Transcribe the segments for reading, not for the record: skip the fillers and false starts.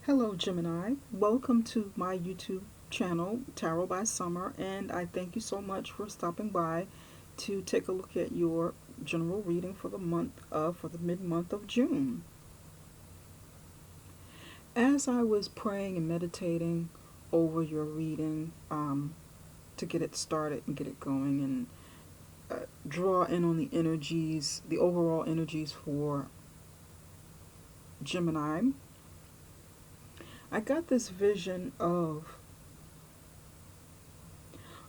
Hello, Gemini. Welcome to my YouTube channel, Tarot by Summer, and I thank you so much for stopping by to take a look at your general reading for the mid-month of June. As I was praying and meditating over your reading to get it started and get it going and draw in on the energies, the overall energies for Gemini, I got this vision of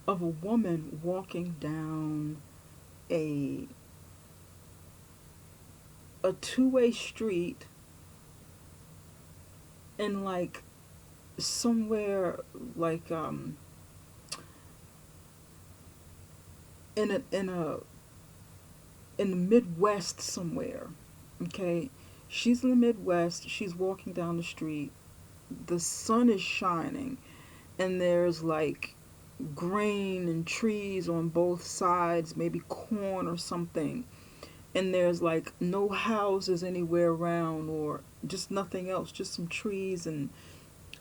a woman walking down a a two-way street in like somewhere like in in the Midwest somewhere. Okay, she's in the Midwest. She's walking down the street. The sun is shining, and there's like grain and trees on both sides, maybe corn or something, and there's like no houses anywhere around or just nothing else, just some trees. And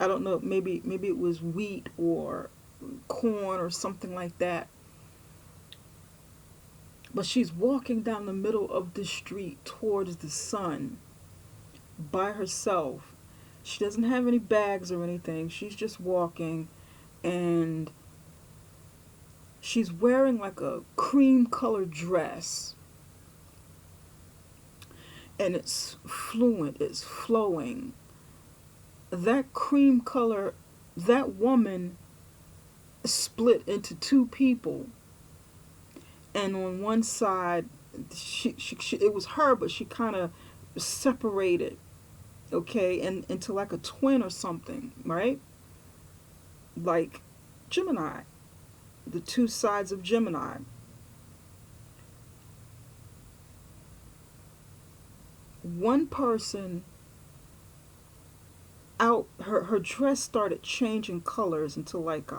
I don't know, maybe it was wheat or corn or something like that. But she's walking down the middle of the street towards the sun by herself. She doesn't have any bags or anything. She's just walking, and she's wearing like a cream colored dress, and it's fluent, it's flowing. That cream color, that woman split into two people, and on one side, it was her, but she kind of separated, okay, and into like a twin or something, right? Like Gemini, the two sides of Gemini. One person out, her dress started changing colors into like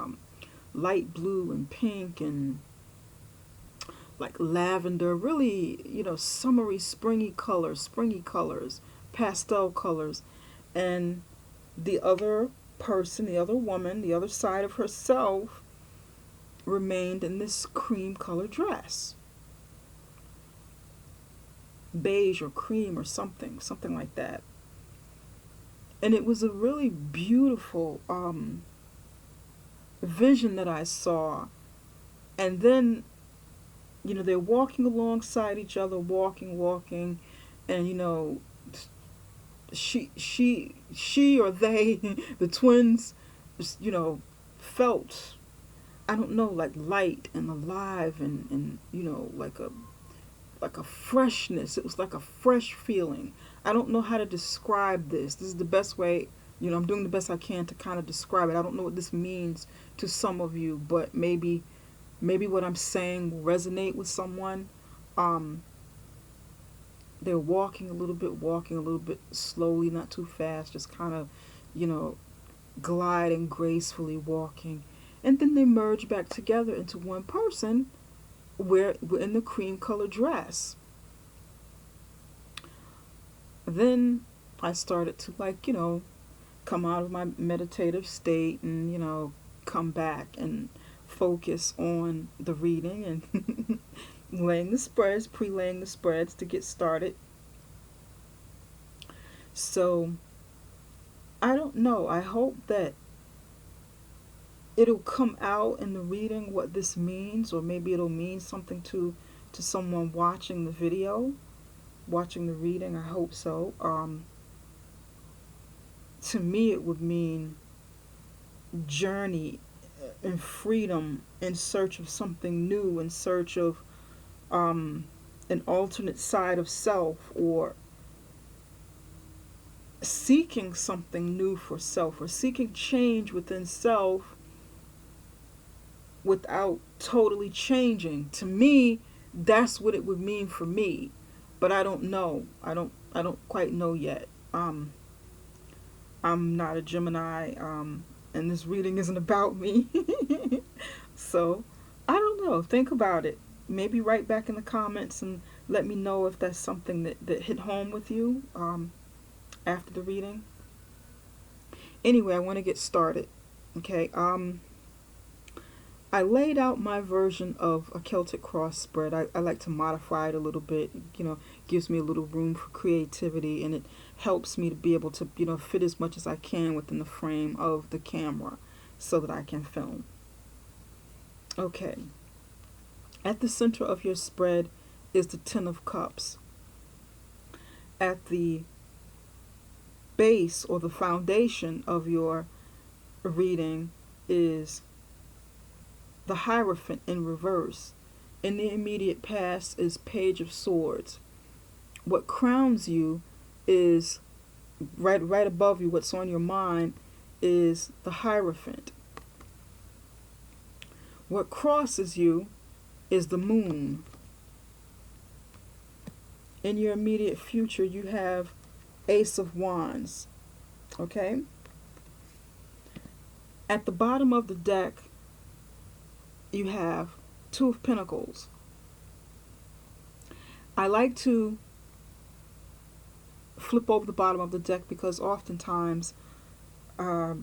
light blue and pink and like lavender, really, summery, springy colors, pastel colors. And the other person, the other woman, the other side of herself remained in this cream color dress. Beige or cream or something like that. And it was a really beautiful vision that I saw. And then, they're walking alongside each other, walking, and she or they, the twins, felt, I don't know, like light and alive, and like a freshness. It was like a fresh feeling. I don't know how to describe this. This is the best way, I'm doing the best I can to kind of describe it. I don't know what this means to some of you, but maybe what I'm saying will resonate with someone. Um, they're walking a little bit slowly, not too fast, just kind of, you know, gliding gracefully walking. And then they merge back together into one person where we're in the cream color dress. Then I started to, like, come out of my meditative state and, come back and focus on the reading and laying the spreads, pre-laying the spreads to get started. So I don't know. I hope that it'll come out in the reading what this means, or maybe it'll mean something to someone watching the video, watching the reading. I hope so. To me, it would mean journey and freedom, in search of something new, in search of an alternate side of self, or seeking something new for self, or seeking change within self without totally changing. To me, that's what it would mean for me, but I don't know. I don't quite know yet. I'm not a Gemini, and this reading isn't about me. So I don't know. Think about it. Maybe write back in the comments and let me know if that's something that hit home with you after the reading. Anyway, I want to get started. Okay. I laid out my version of a Celtic cross spread. I like to modify it a little bit. Gives me a little room for creativity, and it helps me to be able to fit as much as I can within the frame of the camera, so that I can film. Okay. At the center of your spread is the Ten of Cups. At the base or the foundation of your reading is the Hierophant in reverse. In the immediate past is Page of Swords. What crowns you is right above you. What's on your mind is the Hierophant. What crosses you is the Moon. In your immediate future, you have Ace of Wands. Okay? At the bottom of the deck, you have Two of Pentacles. I like to flip over the bottom of the deck because oftentimes a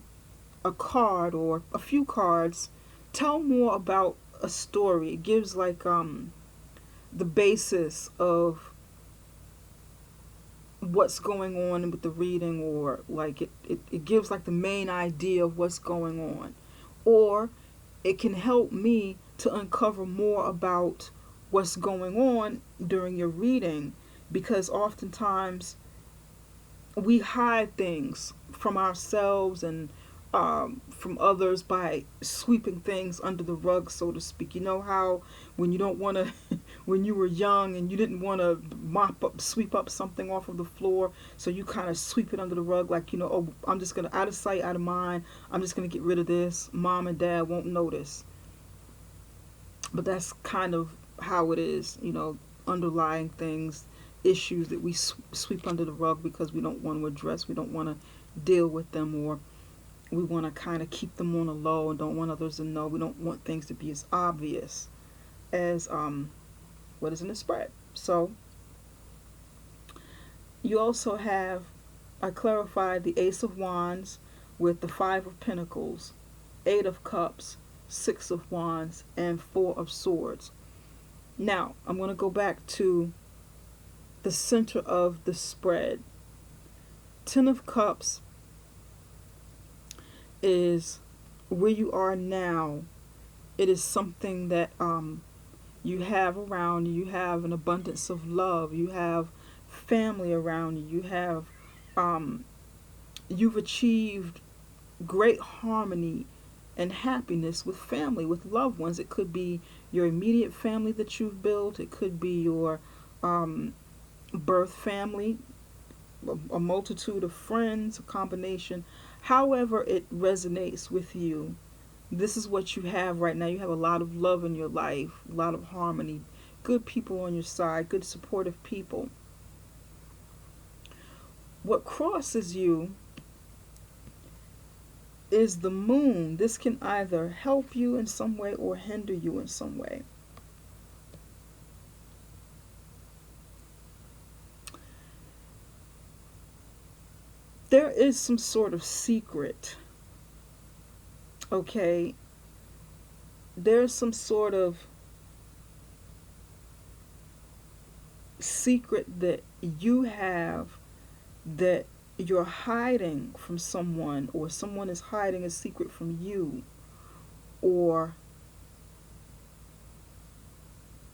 card or a few cards tell more about a story. It gives like the basis of what's going on with the reading, or like it gives like the main idea of what's going on, or it can help me to uncover more about what's going on during your reading, because oftentimes we hide things from ourselves and from others by sweeping things under the rug, so to speak. You know how when you don't want to, when you were young and you didn't want to sweep up something off of the floor, so you kind of sweep it under the rug, like, oh, I'm just going to, out of sight, out of mind, I'm just going to get rid of this. Mom and dad won't notice. But that's kind of how it is, underlying things, issues that we sweep under the rug because we don't want to address, we don't want to deal with them, or we want to kind of keep them on the low and don't want others to know. We don't want things to be as obvious as what is in the spread. So you also have, I clarified the Ace of Wands with the Five of Pentacles, Eight of Cups, Six of Wands, and Four of Swords. Now, I'm going to go back to the center of the spread. Ten of Cups is where you are now. It is something that you have around you. You have an abundance of love. You have family around you. You have you've achieved great harmony and happiness with family, with loved ones. It could be your immediate family that you've built. It could be your birth family, a multitude of friends, a combination. However it resonates with you, this is what you have right now. You have a lot of love in your life, a lot of harmony, good people on your side, good supportive people. What crosses you is the Moon. This can either help you in some way or hinder you in some way. There is some sort of secret, okay? There's some sort of secret that you have that you're hiding from someone, or someone is hiding a secret from you,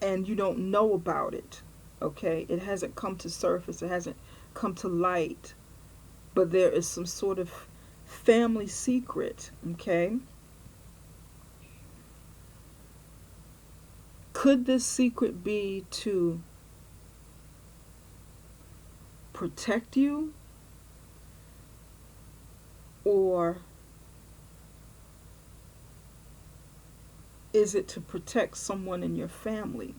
and you don't know about it, okay? It hasn't come to surface, it hasn't come to light, but there is some sort of family secret, okay? Could this secret be to protect you, or is it to protect someone in your family?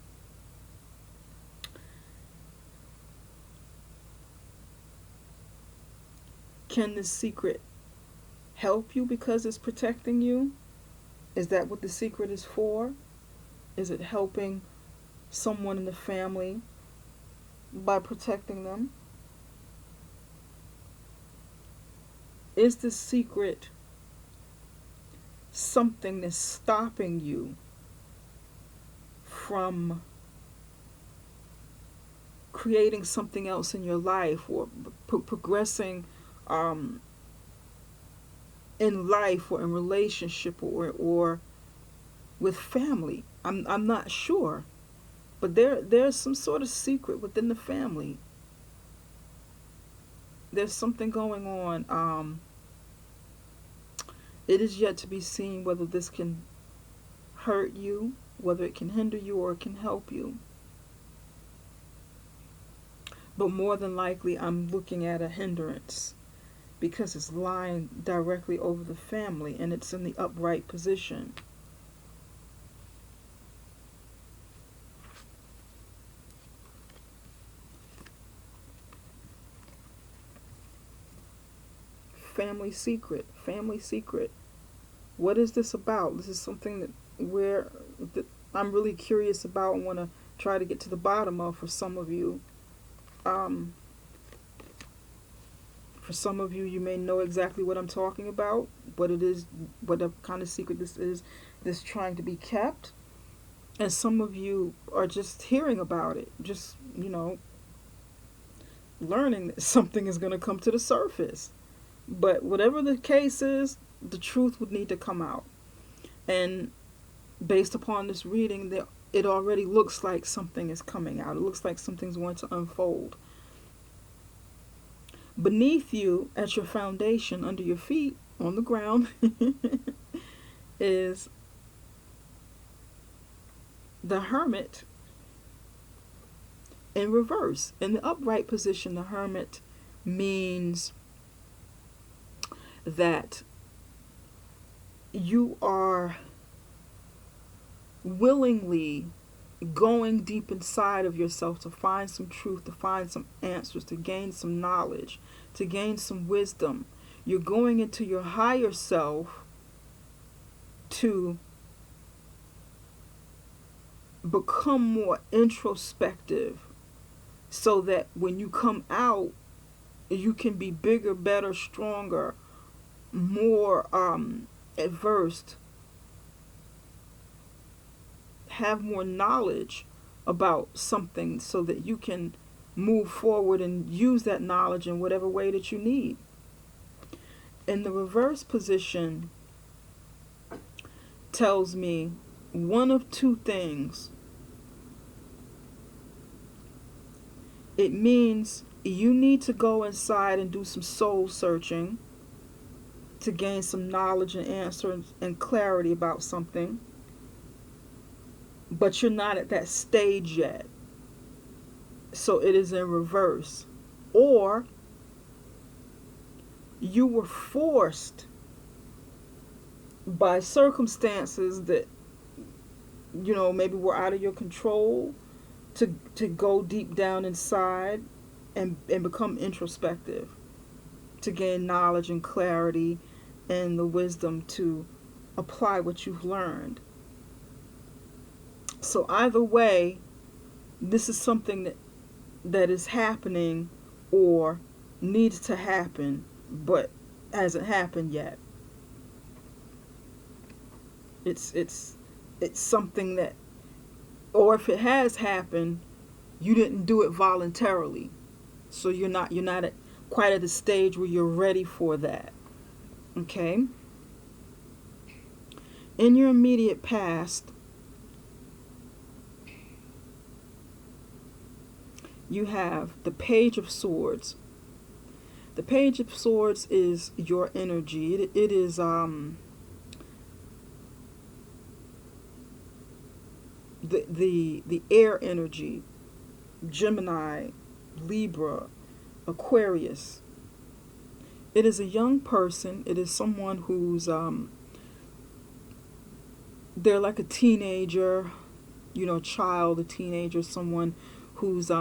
Can this secret help you because it's protecting you? Is that what the secret is for? Is it helping someone in the family by protecting them? Is this secret something that's stopping you from creating something else in your life, or progressing um, in life, or in relationship, or with family? I'm not sure, but there's some sort of secret within the family. There's something going on. It is yet to be seen whether this can hurt you, whether it can hinder you, or it can help you. But more than likely, I'm looking at a hindrance, because it's lying directly over the family and it's in the upright position. Family secret, family secret. What is this about? This is something that I'm really curious about and want to try to get to the bottom of for some of you. Um, for some of you, you may know exactly what I'm talking about, what it is, what kind of secret this is, this trying to be kept. And some of you are just hearing about it, just, learning that something is going to come to the surface. But whatever the case is, the truth would need to come out. And based upon this reading, it already looks like something is coming out. It looks like something's going to unfold. Beneath you, at your foundation, under your feet, on the ground, is the Hermit in reverse. In the upright position, the Hermit means that you are willingly going deep inside of yourself to find some truth, to find some answers, to gain some knowledge, to gain some wisdom. You're going into your higher self to become more introspective, so that when you come out, you can be bigger, better, stronger, more adversed, have more knowledge about something, so that you can move forward and use that knowledge in whatever way that you need. In the reverse position tells me one of two things. It means you need to go inside and do some soul searching to gain some knowledge and answers and clarity about something, but you're not at that stage yet. So it is in reverse. Or you were forced by circumstances that, maybe were out of your control, to go deep down inside and become introspective, to gain knowledge and clarity and the wisdom to apply what you've learned. So either way, this is something that is happening or needs to happen, but hasn't happened yet. It's something that, or if it has happened, you didn't do it voluntarily. So you're not quite at the stage where you're ready for that. Okay? In your immediate past, you have the Page of Swords. The Page of Swords is your energy. It is the air energy. Gemini, Libra, Aquarius. It is a young person. It is someone who's they're like a teenager, child, a teenager, someone who's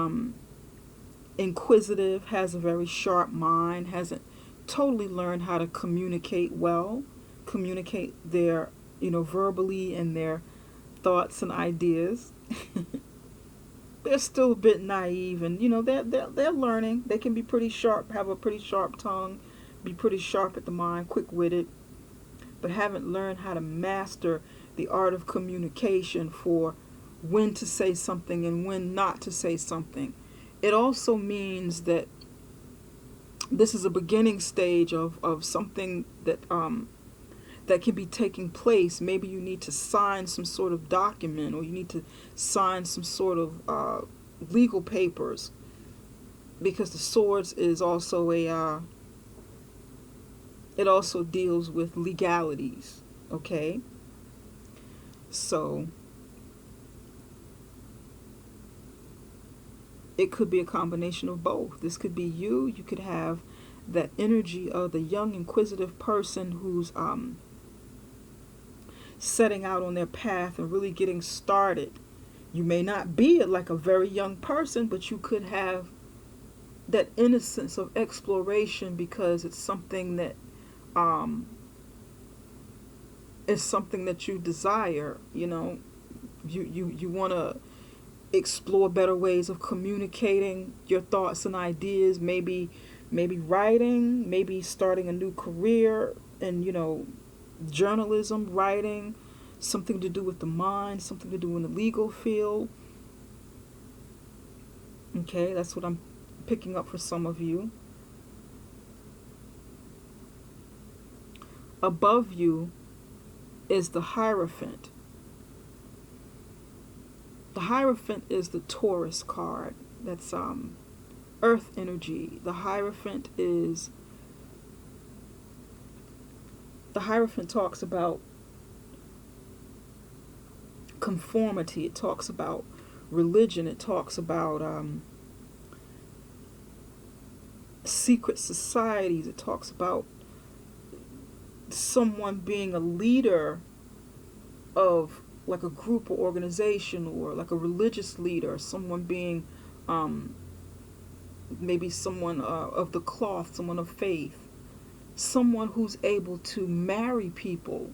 inquisitive, has a very sharp mind, hasn't totally learned how to communicate well, communicate their, verbally, and their thoughts and ideas. They're still a bit naive, and they're learning. They can be pretty sharp, have a pretty sharp tongue, be pretty sharp at the mind, quick-witted, but haven't learned how to master the art of communication for when to say something and when not to say something. It also means that this is a beginning stage of something that can be taking place. Maybe you need to sign some sort of document, or you need to sign some sort of legal papers, because the swords is also it also deals with legalities. Okay, so it could be a combination of both. This could be you. You could have that energy of the young, inquisitive person who's setting out on their path and really getting started. You may not be like a very young person, but you could have that innocence of exploration, because it's something that is something that you desire. You want to explore better ways of communicating your thoughts and ideas, maybe writing, maybe starting a new career, and journalism, writing, something to do with the mind, something to do in the legal field. Okay, that's what I'm picking up for some of you. Above you is the Hierophant. The Hierophant is the Taurus card. That's earth energy. The Hierophant talks about conformity. It talks about religion. It talks about secret societies. It talks about someone being a leader of like a group or organization, or like a religious leader, someone being maybe someone of the cloth, someone of faith, someone who's able to marry people.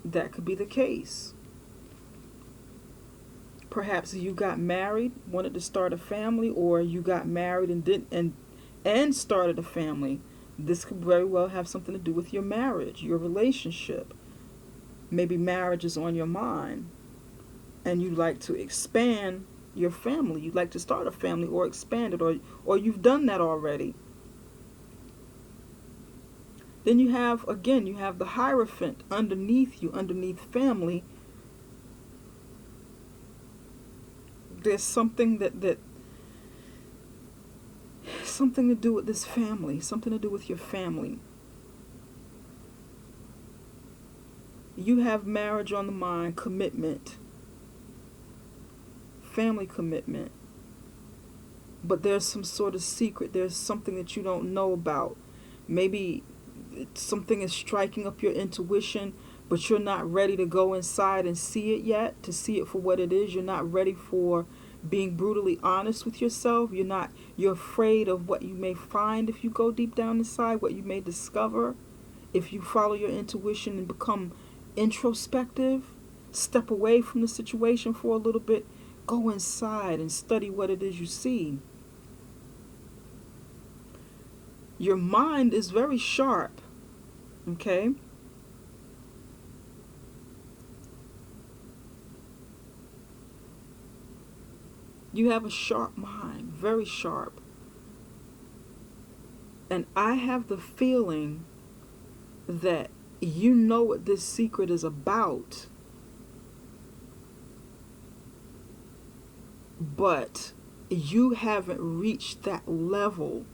That could be the case. Perhaps you got married, wanted to start a family, or you got married and started a family. This could very well have something to do with your marriage, your relationship. Maybe marriage is on your mind, and you'd like to expand your family. You'd like to start a family or expand it, or you've done that already. Then you have the Hierophant underneath you, underneath family. There's something that something to do with this family, something to do with your family. You have marriage on the mind, commitment, family commitment. But there's some sort of secret. There's something that you don't know about. Maybe something is striking up your intuition, but you're not ready to go inside and see it yet, to see it for what it is. You're not ready for being brutally honest with yourself. You're afraid of what you may find if you go deep down inside, what you may discover if you follow your intuition and become introspective. Step away from the situation for a little bit. Go inside and study what it is you see. Your mind is very sharp, okay? You have a sharp mind, very sharp. And I have the feeling that you know what this secret is about, but you haven't reached that level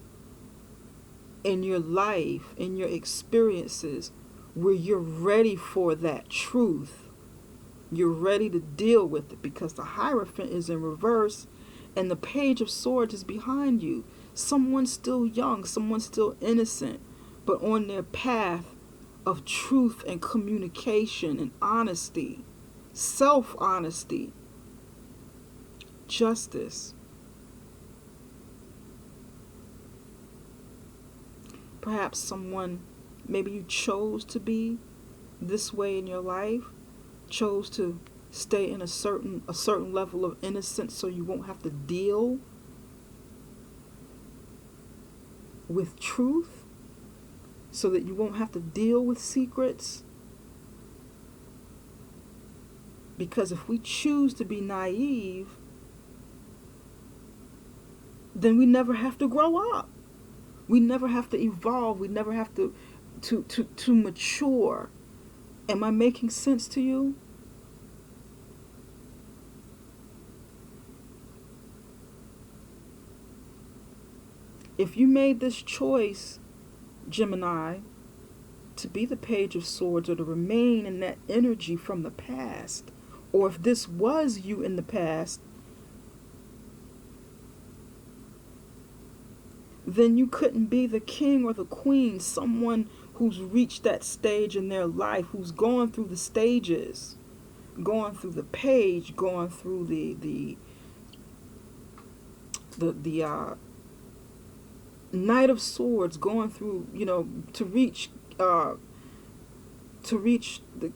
in your life, in your experiences, where you're ready for that truth. You're ready to deal with it, because the Hierophant is in reverse and the Page of Swords is behind you. Someone's still young, someone's still innocent, but on their path of truth and communication and honesty, self-honesty, justice. Perhaps someone, maybe you chose to be this way in your life, chose to stay in a certain level of innocence so you won't have to deal with truth. so that you won't have to deal with secrets. Because if we choose to be naive, then we never have to grow up. We never have to evolve. We never have to mature. Am I making sense to you? If you made this choice, Gemini, to be the Page of Swords or to remain in that energy from the past, or if this was you in the past, then you couldn't be the king or the queen, someone who's reached that stage in their life, who's gone through the stages, going through the page, going through the Knight of Swords, going through, to reach the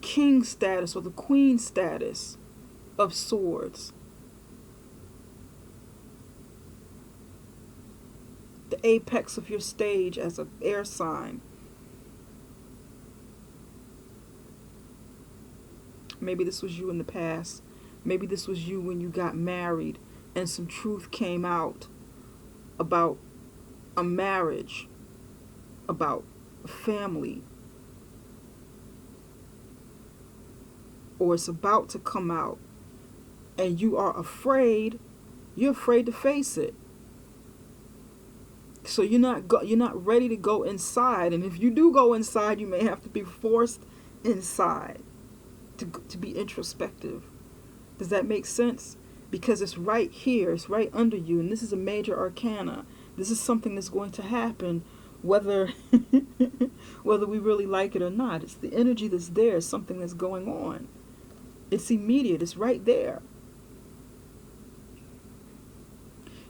king status or the queen status of swords. The apex of your stage as an air sign. Maybe this was you in the past. Maybe this was you when you got married and some truth came out about a marriage, about a family. Or it's about to come out and you are afraid. You're afraid to face it. So you're not ready to go inside, and if you do go inside, you may have to be forced inside to be introspective. Does that make sense? Because it's right here, it's right under you, and this is a major arcana. This is something that's going to happen whether whether we really like it or not. It's the energy that's there, something that's going on. It's immediate, it's right there.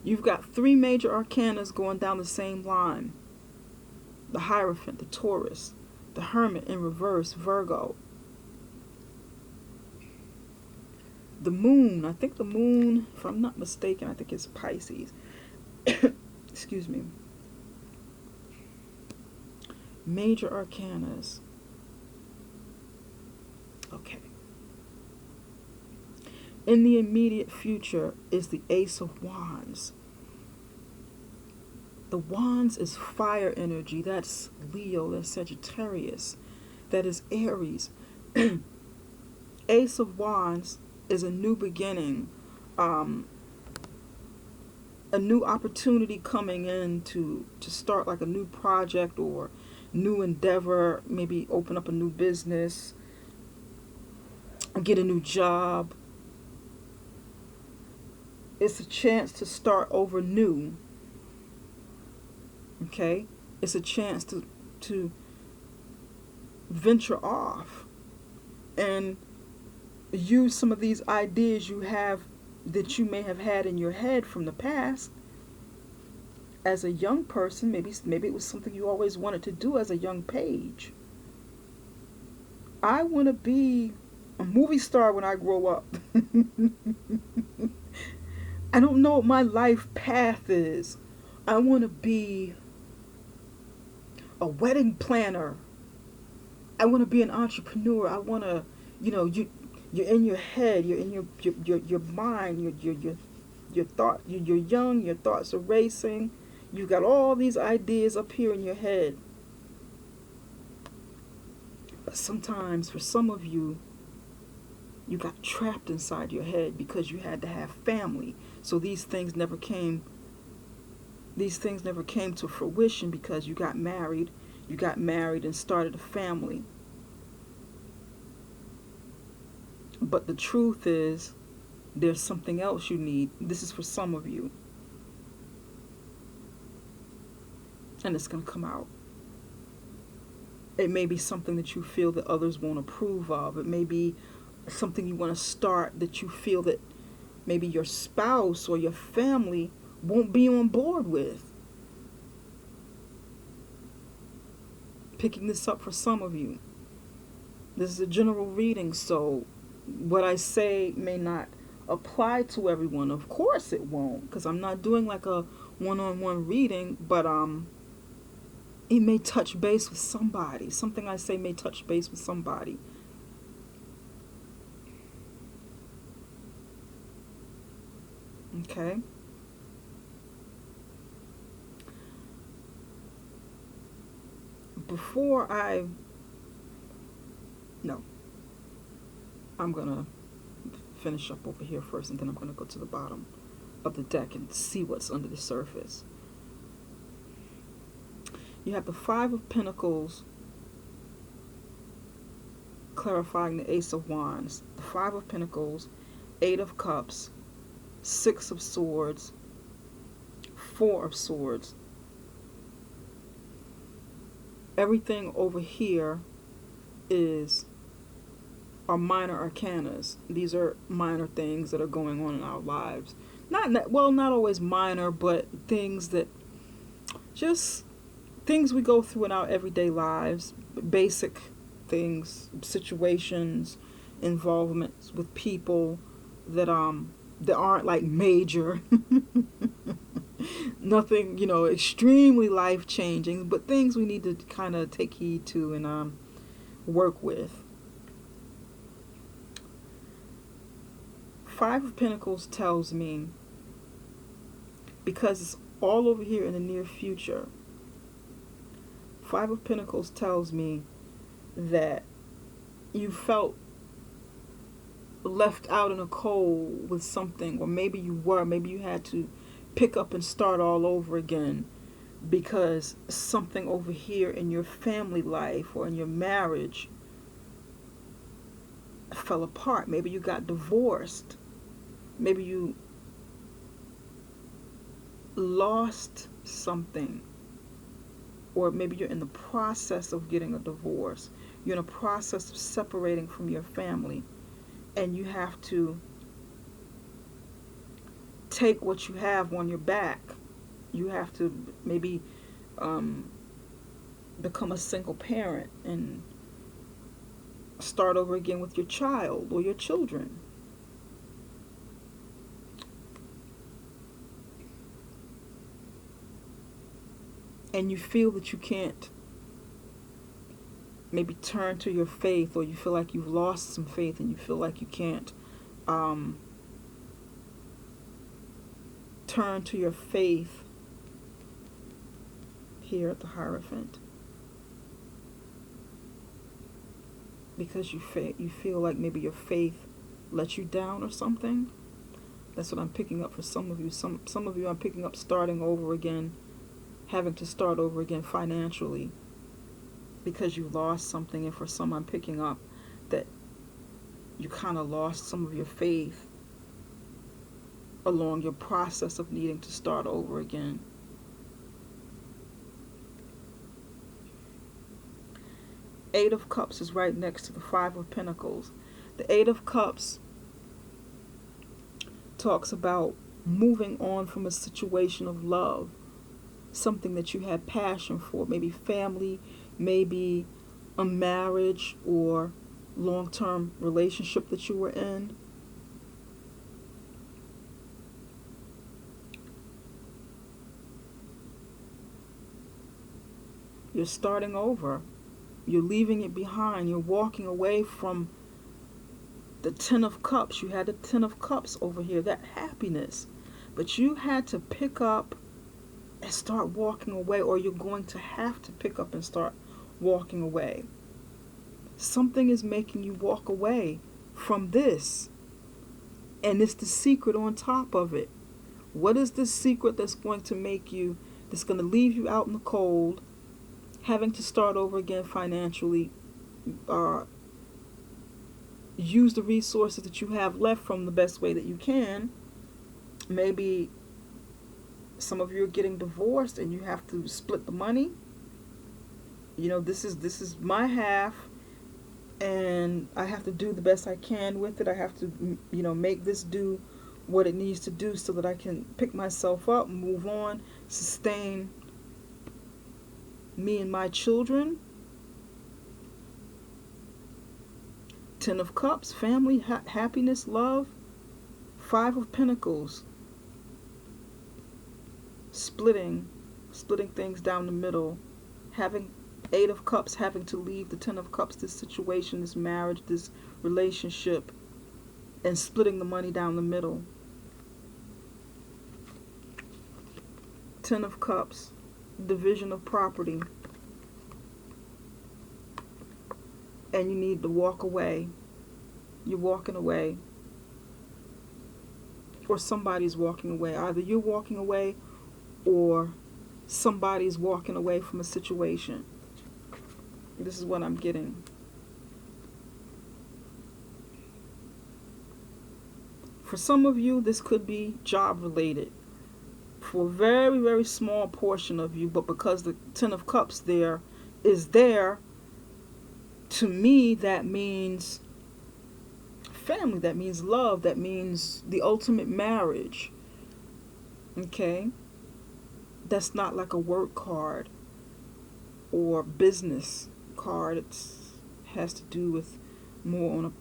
You've got 3 major arcanas going down the same line. The Hierophant, the Taurus, the Hermit in reverse, Virgo. The Moon, I think the Moon, if I'm not mistaken, I think it's Pisces. Excuse me. Major arcanas. Okay. In the immediate future is the Ace of Wands. The Wands is fire energy. That's Leo, that's Sagittarius, that is Aries. Ace of Wands is a new beginning, a new opportunity coming in to start like a new project or new endeavor, maybe open up a new business, get a new job. It's a chance to start over new. Okay? It's a chance to venture off and use some of these ideas you have that you may have had in your head from the past. As a young person, maybe it was something you always wanted to do as a young page. I want to be a movie star when I grow up. I don't know what my life path is. I want to be a wedding planner. I want to be an entrepreneur. I want to, you're in your head, you're in your mind, your thought, you're young, your thoughts are racing. You've got all these ideas up here in your head. But sometimes, for some of you, you got trapped inside your head because you had to have family. So these things never came to fruition because you got married and started a family. But the truth is, there's something else you need. This is for some of you. And it's going to come out. It may be something that you feel that others won't approve of. It may be something you want to start that you feel that maybe your spouse or your family won't be on board with. Picking this up for some of you. This is a general reading, so what I say may not apply to everyone. Of course it won't, because I'm not doing like a one-on-one reading, but it may touch base with somebody. Something I say may touch base with somebody. Okay? Before I... No. I'm going to finish up over here first, and then I'm going to go to the bottom of the deck and see what's under the surface. You have the Five of Pentacles clarifying the Ace of Wands. The Five of Pentacles, Eight of Cups, Six of Swords, Four of Swords. Everything over here are minor arcanas. These are minor things that are going on in our lives. Not always minor, but things that just things we go through in our everyday lives, basic things, situations, involvements with people that aren't like major. Nothing, extremely life-changing, but things we need to kind of take heed to and work with. Five of Pentacles tells me, because it's all over here in the near future, Five of Pentacles tells me that you felt left out in a cold with something, or maybe you had to pick up and start all over again because something over here in your family life or in your marriage fell apart. Maybe you got divorced. Maybe you lost something. Or maybe you're in the process of getting a divorce. You're in a process of separating from your family. And you have to take what you have on your back. You have to maybe become a single parent and start over again with your child or your children. And you feel that you can't maybe turn to your faith, or you feel like you've lost some faith and you feel like you can't turn to your faith here at the Hierophant, because you feel like maybe your faith let you down or something. That's what I'm picking up for some of you. Some of you I'm picking up starting over again, having to start over again financially because you lost something. And for some, I'm picking up that you kind of lost some of your faith along your process of needing to start over again. Eight of Cups is right next to the Five of Pentacles. The Eight of Cups talks about moving on from a situation of love, something that you had passion for, maybe family, maybe a marriage or long-term relationship that you were in. You're starting over. You're leaving it behind. You're walking away from the Ten of Cups. You had the Ten of Cups over here, that happiness. But you had to pick up and start walking away, or you're going to have to pick up and start walking away. Something is making you walk away from this. And it's the secret on top of it. What is the secret that's going to leave you out in the cold, having to start over again financially, use the resources that you have left from the best way that you can. Maybe some of you are getting divorced and you have to split the money. This is my half, and I have to do the best I can with it. I have to, make this do what it needs to do so that I can pick myself up, move on, sustain me and my children. Ten of Cups, family, happiness, love. Five of Pentacles, splitting things down the middle, Having Eight of Cups, having to leave the Ten of Cups, this situation, this marriage, this relationship, and splitting the money down the middle. Ten of Cups, division of property. And you need to walk away. You're walking away. Or somebody's walking away. Either you're walking away or somebody's walking away from a situation. This is what I'm getting. For some of you, this could be job related. For a very, very small portion of you, but because the Ten of Cups there is there, to me, that means family, that means love, that means the ultimate marriage. Okay? That's not like a work card or business card. It has to do with more on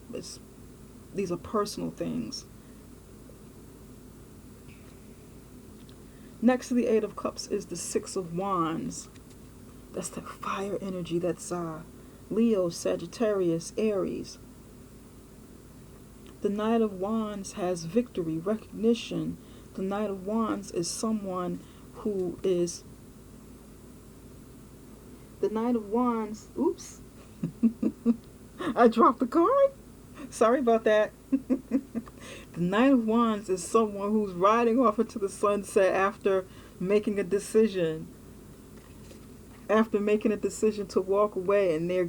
these are personal things. Next to the Eight of Cups is the Six of Wands. That's the fire energy. That's Leo, Sagittarius, Aries. The Knight of Wands has victory, recognition. The Knight of Wands is someone who is... The Knight of Wands... Oops. I dropped the card. Sorry about that. The Knight of Wands is someone who's riding off into the sunset after making a decision. After making a decision to walk away, and they're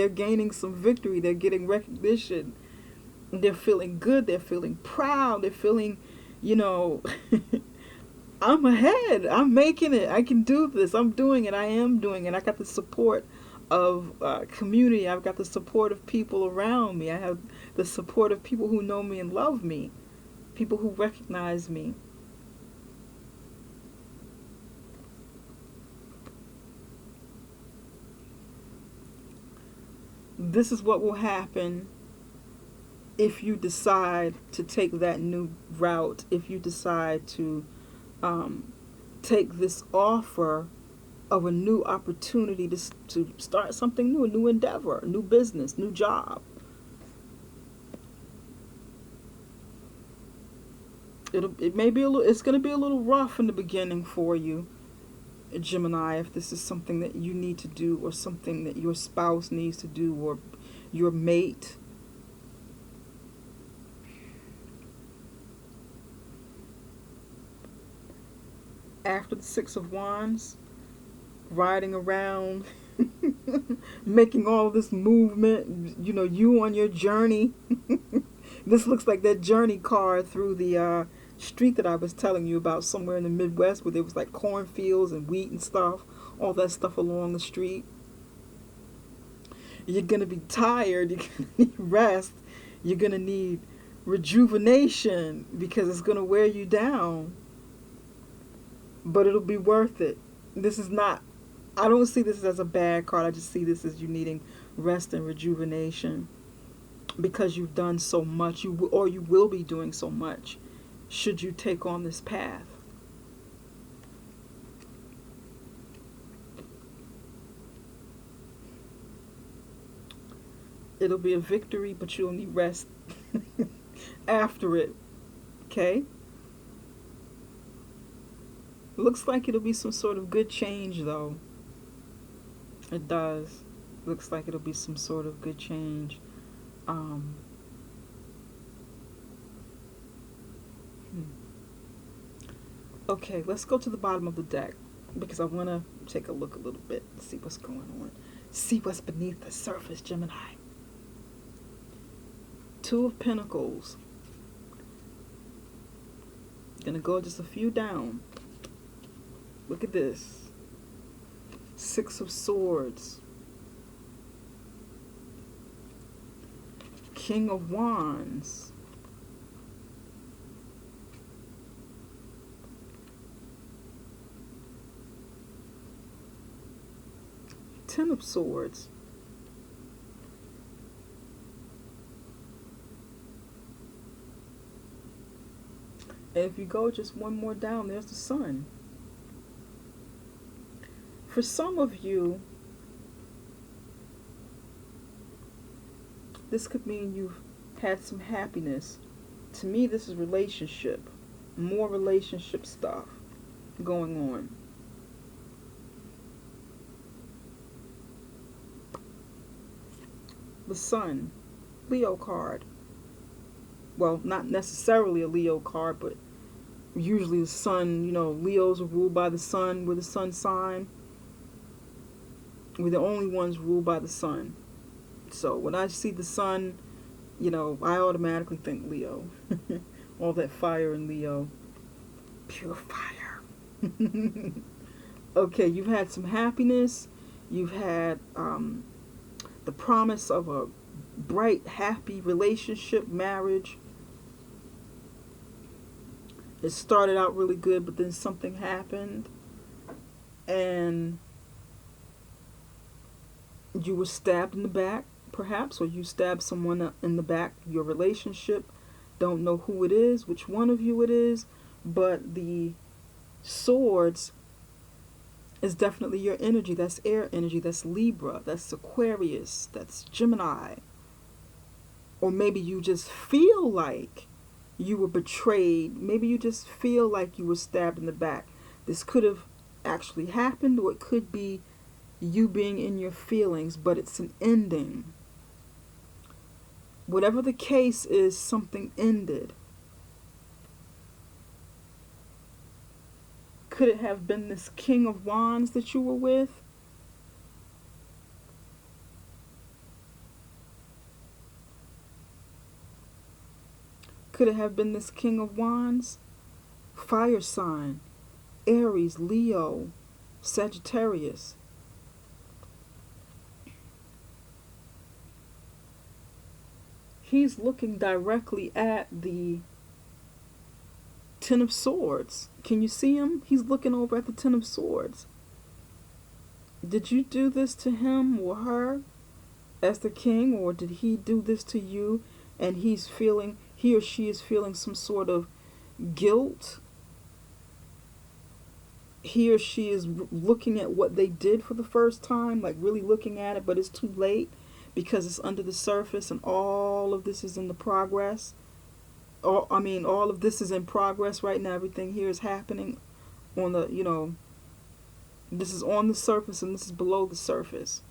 gaining some victory. They're getting recognition. They're feeling good. They're feeling proud. They're feeling, I'm ahead. I'm making it. I can do this. I'm doing it. I am doing it. I got the support of community. I've got the support of people around me. I have the support of people who know me and love me. People who recognize me. This is what will happen if you decide to take that new route, if you decide to take this offer of a new opportunity to start something new, a new endeavor, a new business, new job. It's going to be a little rough in the beginning for you, Gemini, if this is something that you need to do, or something that your spouse needs to do, or your mate. After the Six of Wands, riding around, making all this movement, you on your journey. This looks like that journey card through the street that I was telling you about, somewhere in the Midwest, where there was like cornfields and wheat and stuff, all that stuff along the street. You're going to be tired. You're going to need rest. You're going to need rejuvenation, because it's going to wear you down. But it'll be worth it. I don't see this as a bad card. I just see this as you needing rest and rejuvenation, because you've done so much, you will be doing so much should you take on this path. It'll be a victory, but you'll need rest after it. Okay? Looks like it'll be some sort of good change, though. It does. Looks like it'll be some sort of good change. Okay, let's go to the bottom of the deck, because I want to take a look a little bit, see what's going on. See what's beneath the surface, Gemini. Two of Pentacles. Gonna go just a few down. Look at this. Six of Swords. King of Wands. Ten of Swords. And if you go just one more down, there's the Sun. For some of you, this could mean you've had some happiness. To me, this is relationship. More relationship stuff going on. The Sun, Leo card. Well, not necessarily a Leo card, but usually the Sun, Leos are ruled by the Sun. We're the Sun sign. We're the only ones ruled by the Sun. So when I see the Sun, I automatically think Leo. All that fire in Leo. Pure fire. Okay, you've had some happiness. You've had the promise of a bright, happy relationship, marriage. It started out really good, but then something happened. And you were stabbed in the back, perhaps, or you stabbed someone in the back. Your relationship, don't know who it is, which one of you it is, but the swords is definitely your energy. That's air energy. That's Libra. That's Aquarius. That's Gemini. Or maybe you just feel like you were betrayed. Maybe you just feel like you were stabbed in the back. This could have actually happened, or it could be you being in your feelings, but it's an ending. Whatever the case is, something ended. Could it have been this King of Wands that you were with? Could it have been this King of Wands? Fire sign. Aries, Leo, Sagittarius. He's looking directly at the Ten of Swords. Can you see him? He's looking over at the Ten of Swords. Did you do this to him or her as the king, or did he do this to you and he or she is feeling some sort of guilt? He or she is looking at what they did for the first time, like really looking at it, but it's too late because it's under the surface and all of this is in the progress. All of this is in progress right now. Everything here is happening on the, this is on the surface and this is below the surface.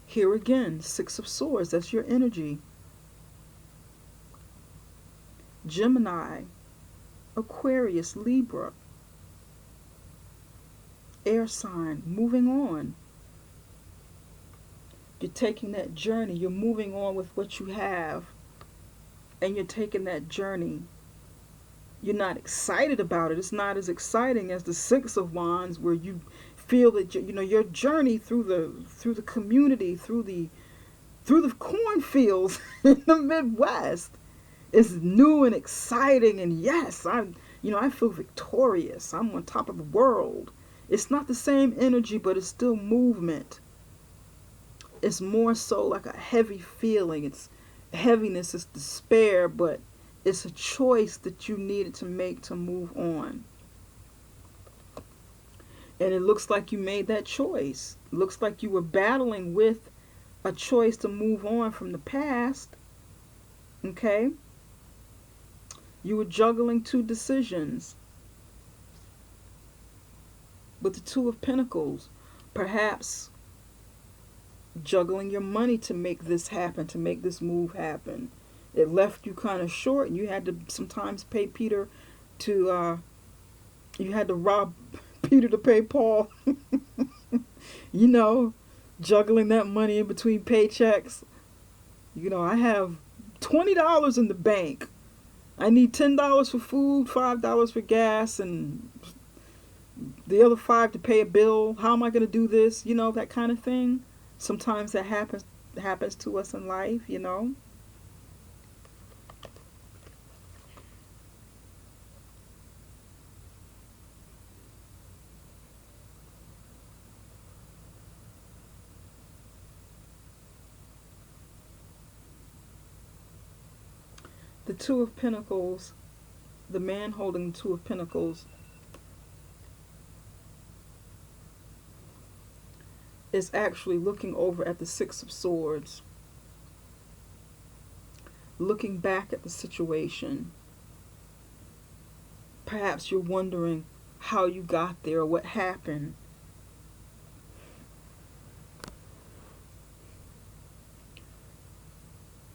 Here again, Six of Swords, that's your energy. Gemini, Aquarius, Libra, air sign, moving on. You're taking that journey. You're moving on with what you have. And you're taking that journey. You're not excited about it. It's not as exciting as the Six of Wands, where you feel that your journey through the community, through the cornfields in the Midwest is new and exciting. And yes, I feel victorious. I'm on top of the world. It's not the same energy, but it's still movement. It's more so like a heavy feeling. It's heaviness, it's despair, but it's a choice that you needed to make to move on. And it looks like you made that choice. It looks like you were battling with a choice to move on from the past. Okay? You were juggling two decisions. With the Two of Pentacles, perhaps juggling your money to make this happen, to make this move happen. It left you kind of short, and you had to sometimes pay Peter to, you had to rob Peter to pay Paul. Juggling that money in between paychecks. I have $20 in the bank. I need $10 for food, $5 for gas, and the other $5 to pay a bill. How am I going to do this? That kind of thing. Sometimes that happens to us in life, The Two of Pentacles, the man holding the Two of Pentacles, is actually looking over at the Six of Swords, looking back at the situation. Perhaps you're wondering how you got there or what happened.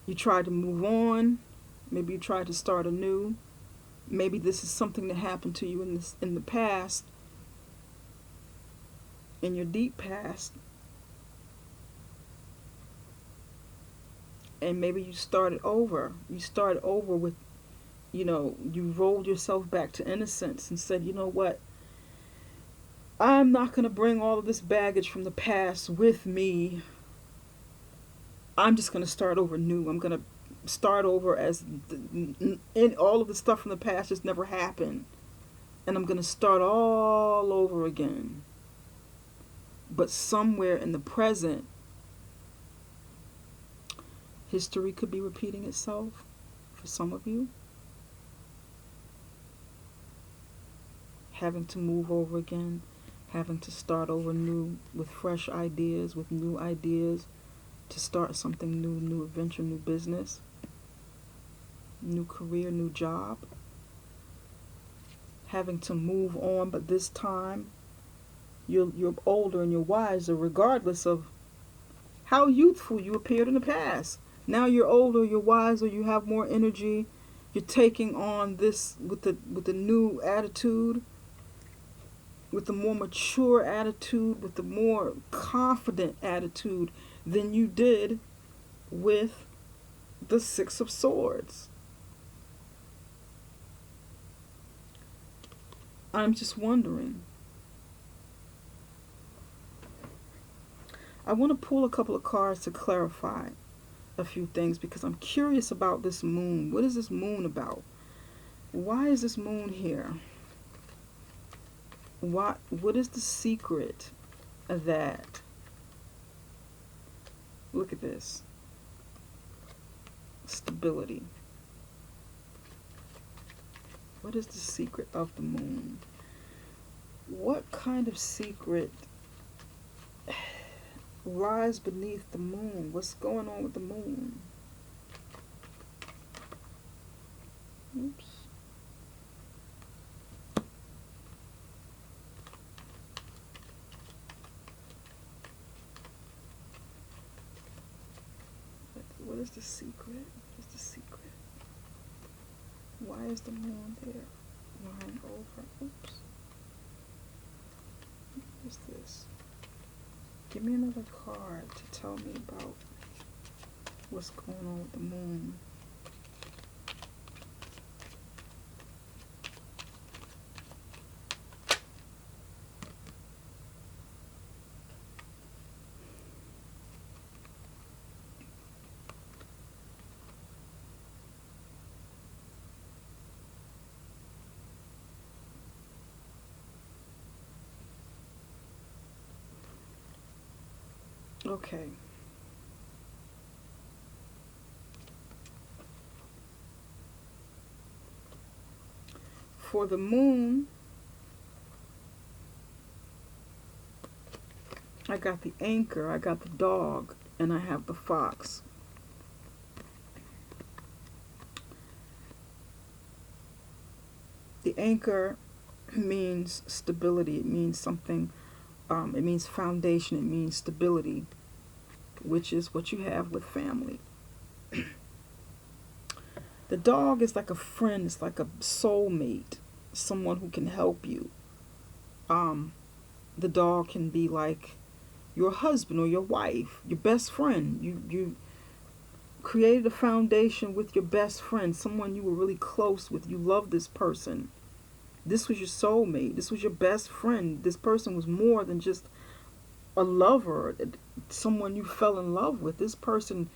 You tried to move on. Maybe you tried to start anew. Maybe this is something that happened to you in the past, in your deep past. And maybe you started over. You started over with, you rolled yourself back to innocence and said, you know what? I'm not going to bring all of this baggage from the past with me. I'm just going to start over new. I'm going to start over as in all of the stuff from the past just never happened. And I'm going to start all over again. But somewhere in the present, history could be repeating itself for some of you. Having to move over again, having to start over new with fresh ideas, with new ideas, to start something new, new adventure, new business, new career, new job. Having to move on, but this time you're older and you're wiser, regardless of how youthful you appeared in the past. Now you're older, you're wiser, you have more energy. You're taking on this with the new attitude, with the more mature attitude, with the more confident attitude than you did with the Six of Swords. I'm just wondering. I want to pull a couple of cards to clarify a few things because I'm curious about this moon. What is this moon about? Why is this moon here? What is the secret of that? Look at this. Stability. What is the secret of the moon? What kind of secret lies beneath the moon? What's going on with the moon? Oops. What is the secret? What is the secret? Why is the moon there? Lying over. Oops. What is this? Give me another card to tell me about what's going on with the moon. Okay. For the moon, I got the anchor, I got the dog, and I have the fox. The anchor means stability. It means something, it means foundation, it means stability, which is what you have with family. The dog is like a friend, it's like a soulmate, someone who can help you. The dog can be like your husband or your wife, your best friend. You created a foundation with your best friend, someone you were really close with. You love this person. This was your soulmate. This was your best friend. This person was more than just a lover, someone you fell in love with. This person,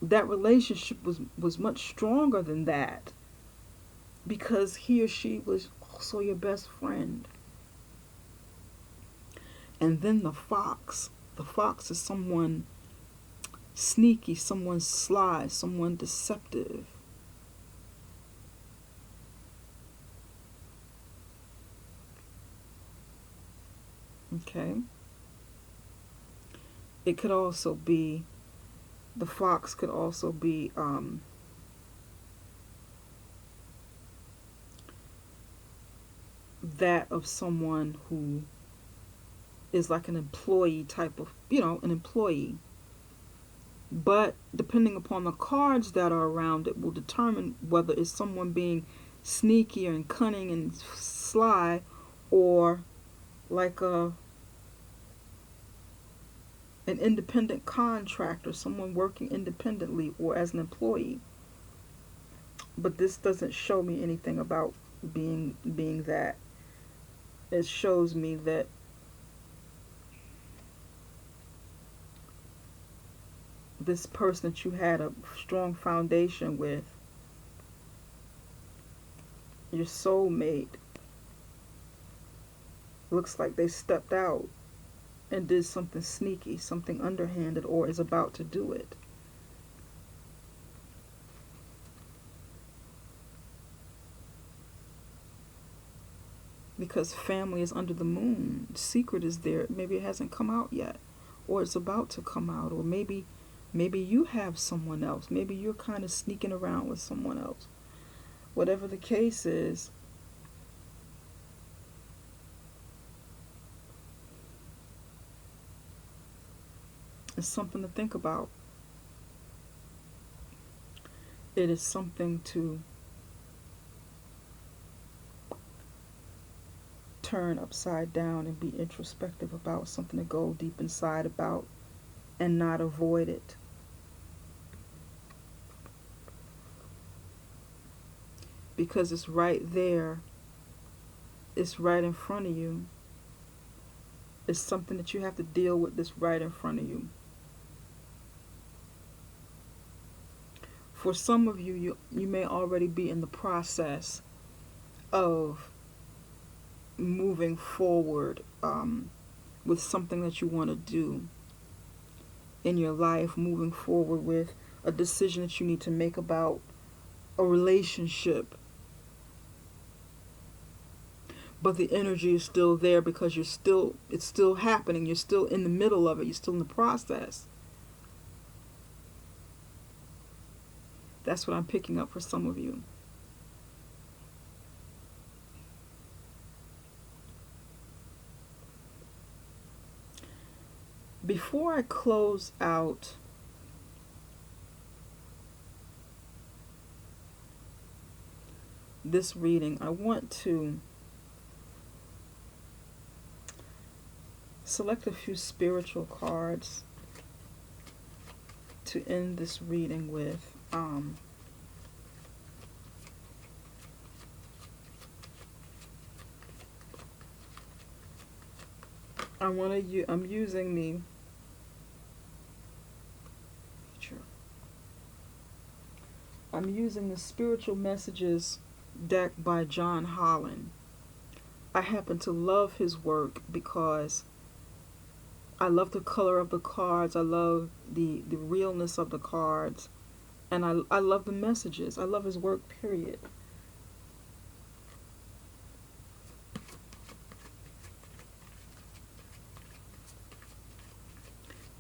that relationship was much stronger than that because he or she was also your best friend. And then the fox. The fox is someone sneaky, someone sly, someone deceptive. Okay. It could also be, the fox could also be that of someone who is like an employee type of, an employee. But depending upon the cards that are around, it will determine whether it's someone being sneaky and cunning and sly, or like an independent contractor, someone working independently or as an employee. But this doesn't show me anything about being that. It shows me that this person that you had a strong foundation with, your soulmate, looks like they stepped out and did something sneaky, something underhanded, or is about to do it. Because family is under the moon. Secret is there. Maybe it hasn't come out yet, or it's about to come out, or maybe you have someone else. Maybe you're kind of sneaking around with someone else. Whatever the case is, it's something to think about. It is something to turn upside down and be introspective about, something to go deep inside about and not avoid it. Because it's right there. It's right in front of you. It's something that you have to deal with that's right in front of you. For some of you, you may already be in the process of moving forward with something that you want to do in your life, moving forward with a decision that you need to make about a relationship. But the energy is still there because it's still happening. You're still in the middle of it. You're still in the process. That's what I'm picking up for some of you. Before I close out this reading, I want to select a few spiritual cards to end this reading with. I'm using the Spiritual Messages deck by John Holland. I happen to love his work because I love the color of the cards. I love the realness of the cards. And I love the messages. I love his work, period.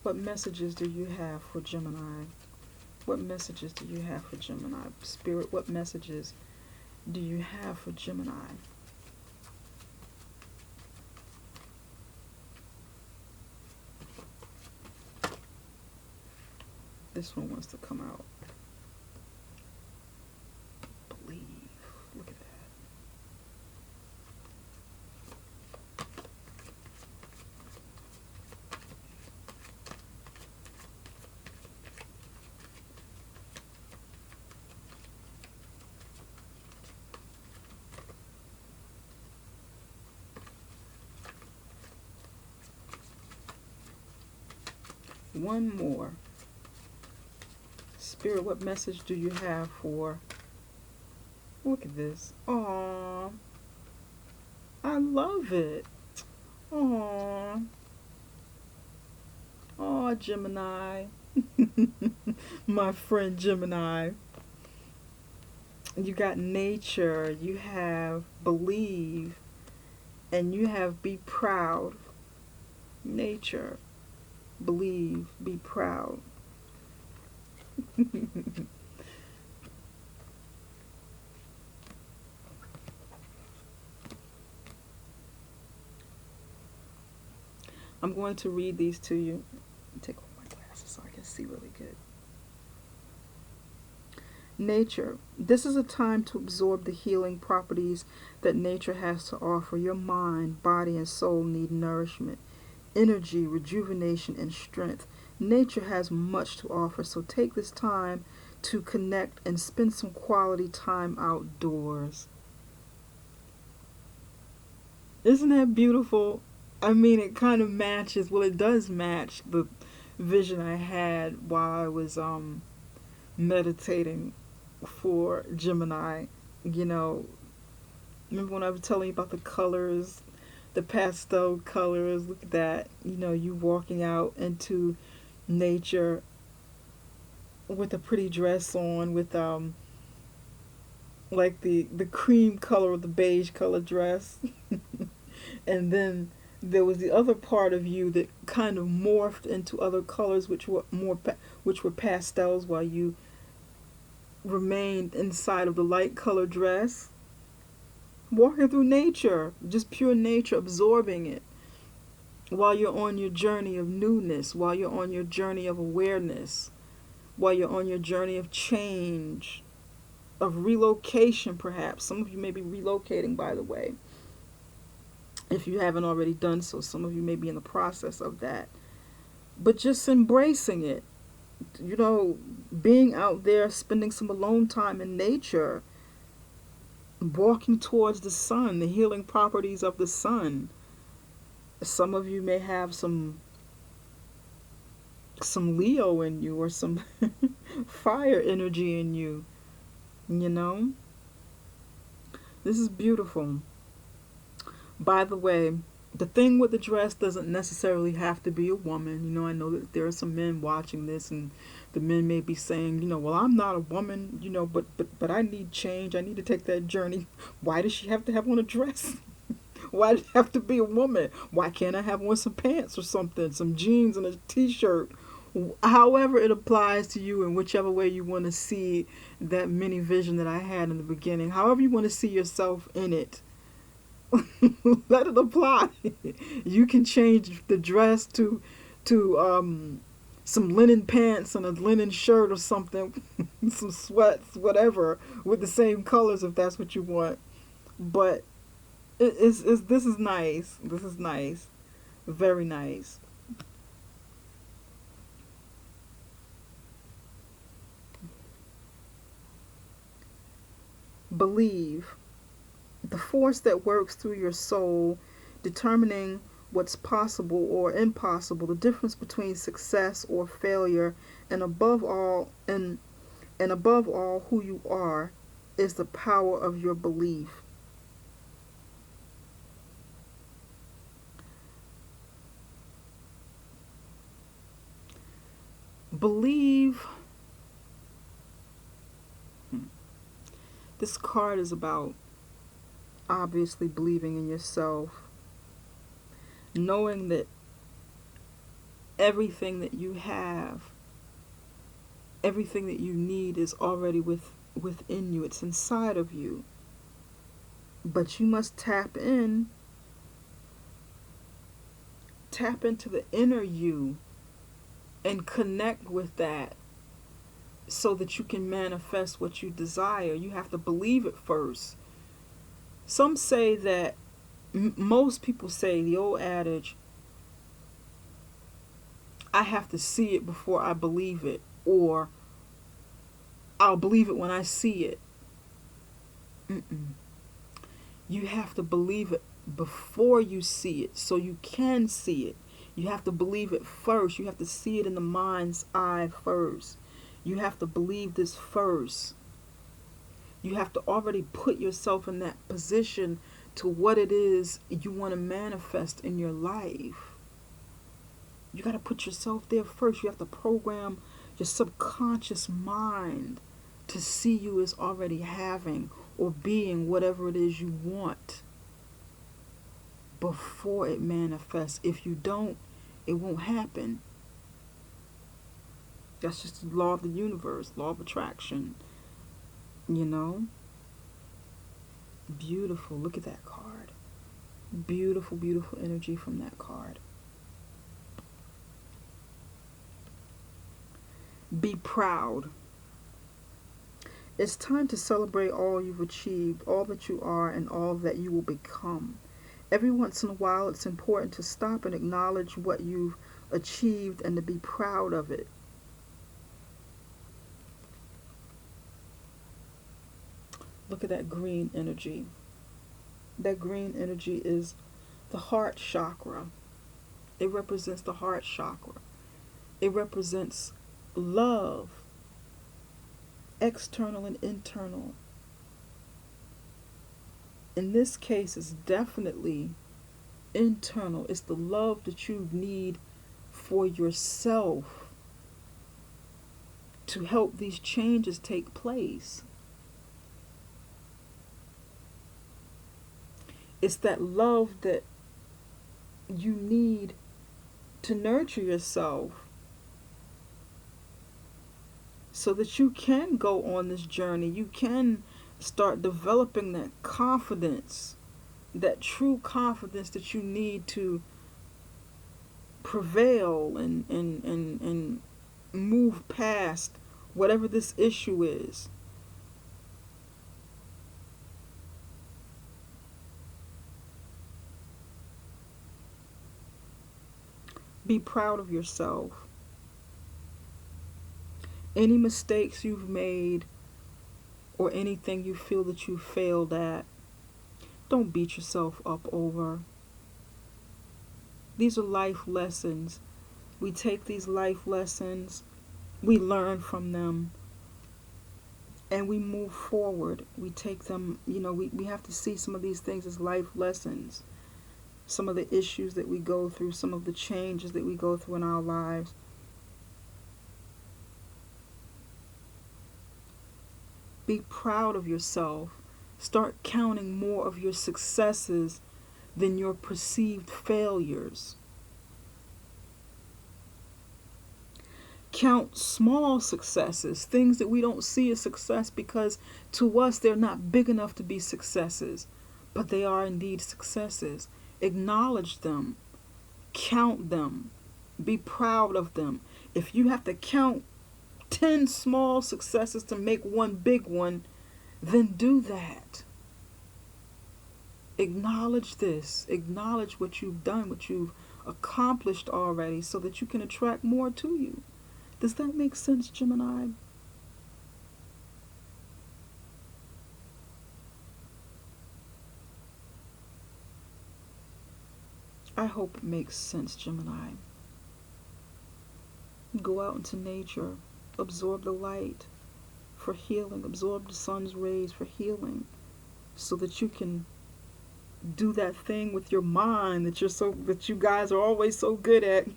What messages do you have for Gemini? What messages do you have for Gemini? Spirit, what messages do you have for Gemini? This one wants to come out. Believe. Look at that. One more. Spirit, what message do you have for... Look at this. Aww. I love it. Aww. Aww, Gemini. My friend Gemini. You got nature. You have believe. And you have be proud. Nature. believe, be proud. I'm going to read these to you. Take off my glasses so I can see really good. Nature. This is a time to absorb the healing properties that nature has to offer. Your mind, body, and soul need nourishment, energy, rejuvenation, and strength. Nature has much to offer, so take this time to connect and spend some quality time outdoors. Isn't that beautiful? I mean, it kind of matches, well, it does match the vision I had while I was meditating for Gemini. You know, remember when I was telling you about the colors, the pastel colors? Look at that. You know, you walking out into nature with a pretty dress on, with like the cream color of the beige color dress. And then there was the other part of you that kind of morphed into other colors, which were which were pastels, while you remained inside of the light color dress, walking through nature, just pure nature, absorbing it, while you're on your journey of newness, while you're on your journey of awareness, while you're on your journey of change, of relocation. Perhaps some of you may be relocating, by the way, if you haven't already done so. Some of you may be in the process of that, but just embracing it, you know, being out there, spending some alone time in nature, walking towards the sun, the healing properties of the sun. Some of you may have some Leo in you, or some fire energy in you, you know. This is beautiful. By the way, the thing with the dress doesn't necessarily have to be a woman. You know, I know that there are some men watching this, and the men may be saying, you know, well, I'm not a woman, you know, but I need change. I need to take that journey. Why does she have to have on a dress? Why does it have to be a woman? Why can't I have on some pants or something, some jeans and a t-shirt? However it applies to you, in whichever way you want to see that mini vision that I had in the beginning, however you want to see yourself in it, let it apply. You can change the dress to some linen pants and a linen shirt or something, some sweats, whatever, with the same colors if that's what you want. But this is nice. This is nice. Very nice. Believe. The force that works through your soul, determining what's possible or impossible, the difference between success or failure, and above all, who you are, is the power of your belief. Believe. This card is about obviously believing in yourself, knowing that everything that you have, everything that you need is already within you. It's inside of you. But you must tap into the inner you and connect with that, so that you can manifest what you desire. You have to believe it first. Some say that, most people say the old adage, I have to see it before I believe it, or I'll believe it when I see it. You have to believe it before you see it, so you can see it. You have to believe it first. You have to see it in the mind's eye first. You have to believe this first. You have to already put yourself in that position to what it is you want to manifest in your life. You got to put yourself there first. You have to program your subconscious mind to see you as already having or being whatever it is you want before it manifests. If you don't, it won't happen. That's just the law of the universe, law of attraction. You know? Beautiful. Look at that card. Beautiful, beautiful energy from that card. Be proud. It's time to celebrate all you've achieved, all that you are, and all that you will become. Every once in a while, it's important to stop and acknowledge what you've achieved and to be proud of it. Look at that green energy. That green energy is the heart chakra. It represents the heart chakra. It represents love, external and internal. In this case, it's definitely internal. It's the love that you need for yourself to help these changes take place. It's that love that you need to nurture yourself so that you can go on this journey. You can start developing that confidence, that true confidence that you need to prevail and move past whatever this issue is. Be proud of yourself. Any mistakes you've made or anything you feel that you failed at, don't beat yourself up over. These are life lessons. We take these life lessons, we learn from them, and we move forward. We take them, we have to see some of these things as life lessons. Some of the issues that we go through, some of the changes that we go through in our lives. Be proud of yourself. Start counting more of your successes than your perceived failures. Count small successes, things that we don't see as success because to us they're not big enough to be successes, but they are indeed successes. Acknowledge them. Count them. Be proud of them. If you have to count 10 small successes to make one big one, then do that. Acknowledge this. Acknowledge what you've done, what you've accomplished already, so that you can attract more to you. Does that make sense, Gemini? I hope it makes sense, Gemini. Go out into nature. Absorb the light for healing. Absorb the sun's rays for healing, so that you can do that thing with your mind that you guys are always so good at.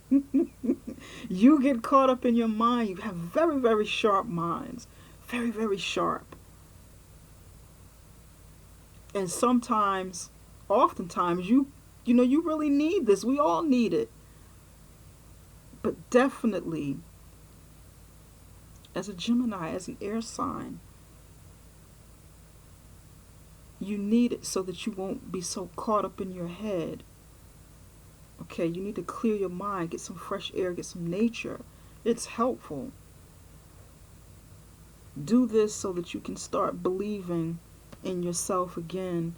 You get caught up in your mind. You have very, very sharp minds. Very, very sharp. And oftentimes, you really need this. We all need it. But definitely, as a Gemini, as an air sign, you need it so that you won't be so caught up in your head. Okay, you need to clear your mind, get some fresh air, get some nature. It's helpful. Do this so that you can start believing in yourself again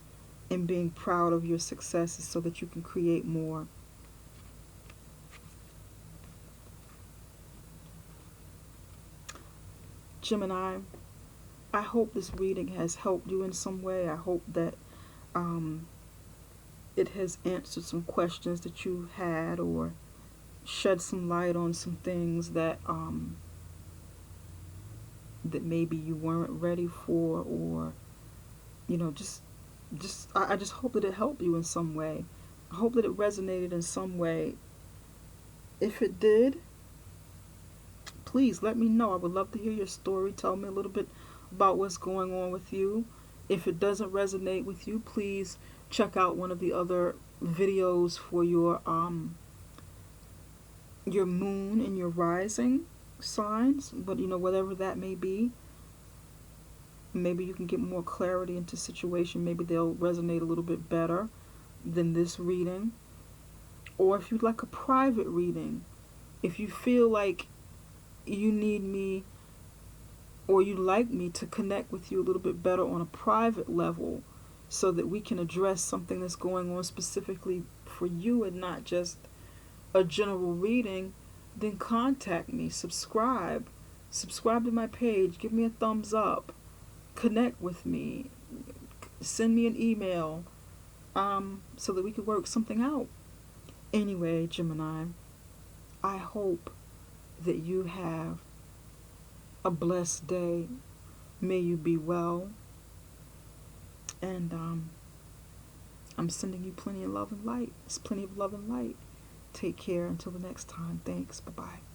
and being proud of your successes so that you can create more. Gemini, I hope this reading has helped you in some way. I hope that it has answered some questions that you had, or shed some light on some things that that maybe you weren't ready for, or I just hope that it helped you in some way. I hope that it resonated in some way. If it did, please let me know. I would love to hear your story. Tell me a little bit about what's going on with you. If it doesn't resonate with you, please check out one of the other videos for your moon and your rising. signs, but whatever that may be, maybe you can get more clarity into situation. Maybe they'll resonate a little bit better than this reading. Or if you'd like a private reading, if you feel like you need me or you'd like me to connect with you a little bit better on a private level so that we can address something that's going on specifically for you and not just a general reading, then contact me, subscribe to my page, give me a thumbs up, connect with me, send me an email, so that we can work something out. Anyway, Gemini, I hope that you have a blessed day. May you be well. And I'm sending you plenty of love and light. It's plenty of love and light. Take care until the next time. Thanks. Bye-bye.